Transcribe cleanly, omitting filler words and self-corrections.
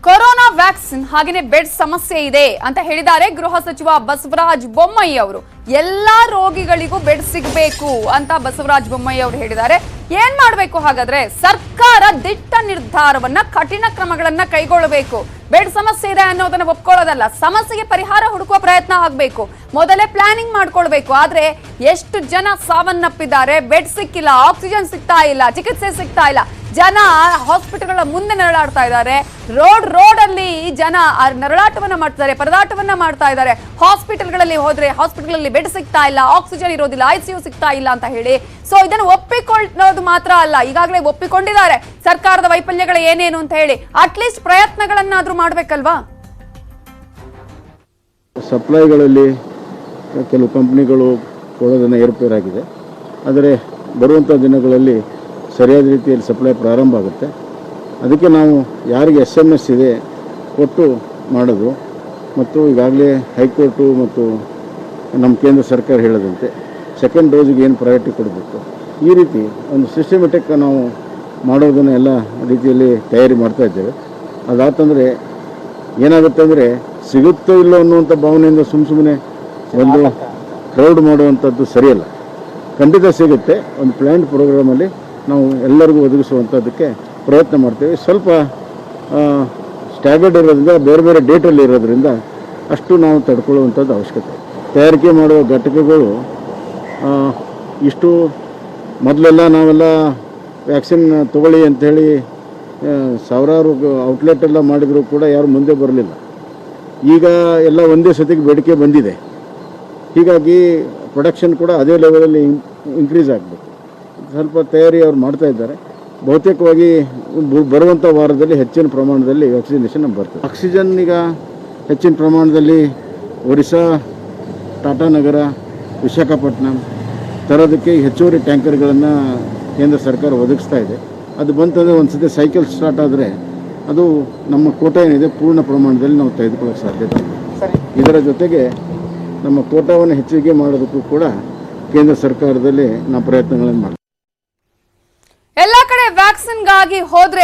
Corona vaccine ಹಾಗೇನೆ bed ಸಮಸ್ಯೆ ಇದೆ ಅಂತ ಹೇಳಿದ್ದಾರೆ ಗೃಹ ಸಚಿವ ಬಸವರಾಜ ಬೊಮ್ಮಾಯಿ ಅವರು. ಎಲ್ಲಾ ರೋಗಿಗಳಿಗೂ ಬೆಡ್ ಸಿಗಬೇಕು ಅಂತ ಬಸವರಾಜ ಬೊಮ್ಮಾಯಿ ಅವರು ಹೇಳಿದ್ದಾರೆ. ಏನ್ ಮಾಡಬೇಕು ಹಾಗಾದ್ರೆ? ಸರ್ಕಾರ ದಿಟ್ಟ ನಿರ್ಧಾರವನ್ನ, ಕಠಿಣ ಕ್ರಮಗಳನ್ನ ಕೈಗೊಳ್ಳಬೇಕು. ಬೆಡ್ ಸಮಸ್ಯೆ ಇದೆ ಅನ್ನೋದನ್ನ ಒಪ್ಕೊಳ್ಳೋದಲ್ಲ, ಸಮಸ್ಯೆಗೆ ಪರಿಹಾರ ಹುಡುಕುವ ಪ್ರಯತ್ನ ಆಗಬೇಕು. ಮೊದಲೇ ಪ್ಲಾನಿಂಗ್ ಮಾಡ್ಕೊಳ್ಬೇಕು. ಆದ್ರೆ ಎಷ್ಟು ಜನ ಸಾವನ್ನಪ್ಪಿದ್ದಾರೆ, ಬೆಡ್ ಸಿಕ್ಕಿಲ್ಲ, ಆಕ್ಸಿಜನ್ ಸಿಗ್ತಾ ಇಲ್ಲ, ಚಿಕಿತ್ಸೆ ಸಿಗ್ತಾ ಇಲ್ಲ, ಜನ ಹಾಸ್ಪಿಟಲ್ಗಳ ಮುಂದೆ ನರಳಾಡ್ತಾ ಇದ್ದಾರೆ. ರೋಡ್ ಅಲ್ಲಿ ಜನ ನರಳಾಟವನ್ನ ಮಾಡ್ತಾರೆ, ಪರದಾಟವನ್ನ ಮಾಡ್ತಾ ಇದ್ದಾರೆ. ಹಾಸ್ಪಿಟಲ್ಗಳಲ್ಲಿ ಹೋದ್ರೆ ಹಾಸ್ಪಿಟಲ್ ಬೆಡ್ ಸಿಗ್ತಾ ಇಲ್ಲ, ಆಕ್ಸಿಜನ್ ಇರೋದಿಲ್ಲ, ICU ಸಿಗ್ತಾ ಇಲ್ಲ ಅಂತ ಹೇಳಿ. ಸೊ ಇದನ್ನು ಒಪ್ಪಿಕೊಳ್ಳೋದು ಮಾತ್ರ ಅಲ್ಲ, ಈಗಾಗಲೇ ಒಪ್ಪಿಕೊಂಡಿದ್ದಾರೆ ಸರ್ಕಾರದ ವೈಫಲ್ಯಗಳು ಏನೇನು ಅಂತ ಹೇಳಿ. ಅಟ್ಲೀಸ್ಟ್ ಪ್ರಯತ್ನಗಳನ್ನಾದ್ರೂ ಮಾಡ್ಬೇಕಲ್ವಾ? ಸಪ್ಲೈಗಳಲ್ಲಿ ಕೆಲವು ಕಂಪನಿಗಳು ಕೊಡೋದನ್ನು ಏರುಪೇರಾಗಿದೆ. ಆದರೆ ಬರುವಂಥ ದಿನಗಳಲ್ಲಿ ಸರಿಯಾದ ರೀತಿಯಲ್ಲಿ ಸಪ್ಲೈ ಪ್ರಾರಂಭ ಆಗುತ್ತೆ. ಅದಕ್ಕೆ ನಾವು ಯಾರಿಗೆ SMS ಇದೆ ಕೊಟ್ಟು ಮಾಡೋದು, ಮತ್ತು ಈಗಾಗಲೇ ಹೈಕೋರ್ಟು ಮತ್ತು ನಮ್ಮ ಕೇಂದ್ರ ಸರ್ಕಾರ ಹೇಳದಂತೆ ಸೆಕೆಂಡ್ ಡೋಸಿಗೆ ಏನು ಪ್ರಯಾರಿಟಿ ಕೊಡಬೇಕು, ಈ ರೀತಿ ಒಂದು ಸಿಸ್ಟಮೆಟಿಕ್ ನಾವು ಮಾಡೋದನ್ನು ಎಲ್ಲ ರೀತಿಯಲ್ಲಿ ತಯಾರಿ ಮಾಡ್ತಾ ಇದ್ದೇವೆ. ಅದಾತಂದರೆ ಏನಾಗುತ್ತೆ ಅಂದರೆ ಸಿಗುತ್ತೋ ಇಲ್ಲೋ ಅನ್ನುವಂಥ ಭಾವನೆಯಿಂದ ಸುಮ್ಮನೆ ಒಂದು ಕ್ರೌಡ್ ಮಾಡುವಂಥದ್ದು ಸರಿಯಲ್ಲ. ಖಂಡಿತ ಸಿಗುತ್ತೆ. ಒಂದು ಪ್ಲ್ಯಾನ್ ಪ್ರೋಗ್ರಾಮಲ್ಲಿ ನಾವು ಎಲ್ಲರಿಗೂ ಒದಗಿಸುವಂಥದ್ದಕ್ಕೆ ಪ್ರಯತ್ನ ಮಾಡ್ತೇವೆ. ಸ್ವಲ್ಪ ಸ್ಟ್ಯಾಗರ್ಡ್ ಇರೋದ್ರಿಂದ, ಬೇರೆ ಬೇರೆ ಡೇಟಲ್ಲಿ ಇರೋದ್ರಿಂದ ಅಷ್ಟು ನಾವು ತಡ್ಕೊಳ್ಳುವಂಥದ್ದು ಅವಶ್ಯಕತೆ. ತಯಾರಿಕೆ ಮಾಡುವ ಘಟಕಗಳು ಇಷ್ಟು ಮೊದಲೆಲ್ಲ ನಾವೆಲ್ಲ ವ್ಯಾಕ್ಸಿನ್ ತೊಗೊಳ್ಳಿ ಅಂಥೇಳಿ ಸಾವಿರಾರು ಔಟ್ಲೆಟ್ ಎಲ್ಲ ಮಾಡಿದರೂ ಕೂಡ ಯಾರು ಮುಂದೆ ಬರಲಿಲ್ಲ. ಈಗ ಎಲ್ಲ ಒಂದೇ ಸತಿಗೆ ಬೇಡಿಕೆ ಬಂದಿದೆ. ಹೀಗಾಗಿ ಪ್ರೊಡಕ್ಷನ್ ಕೂಡ ಅದೇ ಲೆವೆಲಲ್ಲಿ ಇನ್ಕ್ರೀಸ್ ಆಗಬೇಕು. ಸ್ವಲ್ಪ ತಯಾರಿ ಅವ್ರು ಮಾಡ್ತಾ ಇದ್ದಾರೆ. ಬಹುತೇಕವಾಗಿ ಬರುವಂಥ ವಾರದಲ್ಲಿ ಹೆಚ್ಚಿನ ಪ್ರಮಾಣದಲ್ಲಿ ವ್ಯಾಕ್ಸಿನೇಷನ್ ಬರ್ತದೆ. ಆಕ್ಸಿಜನ್ ಈಗ ಹೆಚ್ಚಿನ ಪ್ರಮಾಣದಲ್ಲಿ ಒರಿಸ್ಸಾ, ಟಾಟಾನಗರ, ವಿಶಾಖಪಟ್ಟಣಂ ತರೋದಕ್ಕೆ ಹೆಚ್ಚುವರಿ ಟ್ಯಾಂಕರ್ಗಳನ್ನು ಕೇಂದ್ರ ಸರ್ಕಾರ ಒದಗಿಸ್ತಾ ಇದೆ. ಅದು ಬಂತಂದರೆ ಒಂದು ಸತಿ ಸೈಕಲ್ ಸ್ಟಾರ್ಟ್ ಆದರೆ ಅದು ನಮ್ಮ ಕೋಟಾ ಏನಿದೆ ಪೂರ್ಣ ಪ್ರಮಾಣದಲ್ಲಿ ನಾವು ತೆಗೆದುಕೊಳ್ಳೋಕ್ಕೆ ಸಾಧ್ಯತೆ ಇದೆ. ಇದರ ಜೊತೆಗೆ ನಮ್ಮ ಕೋಟಾವನ್ನು ಹೆಚ್ಚಿಗೆ ಮಾಡೋದಕ್ಕೂ ಕೂಡ ಕೇಂದ್ರ ಸರ್ಕಾರದಲ್ಲಿ ನಾವು ಪ್ರಯತ್ನಗಳನ್ನು ಮಾಡ್ತೀವಿ. ಎಲ್ಲ ಕಡೆ ವ್ಯಾಕ್ಸಿನ್ಗಾಗಿ ಹೋದ್ರೆ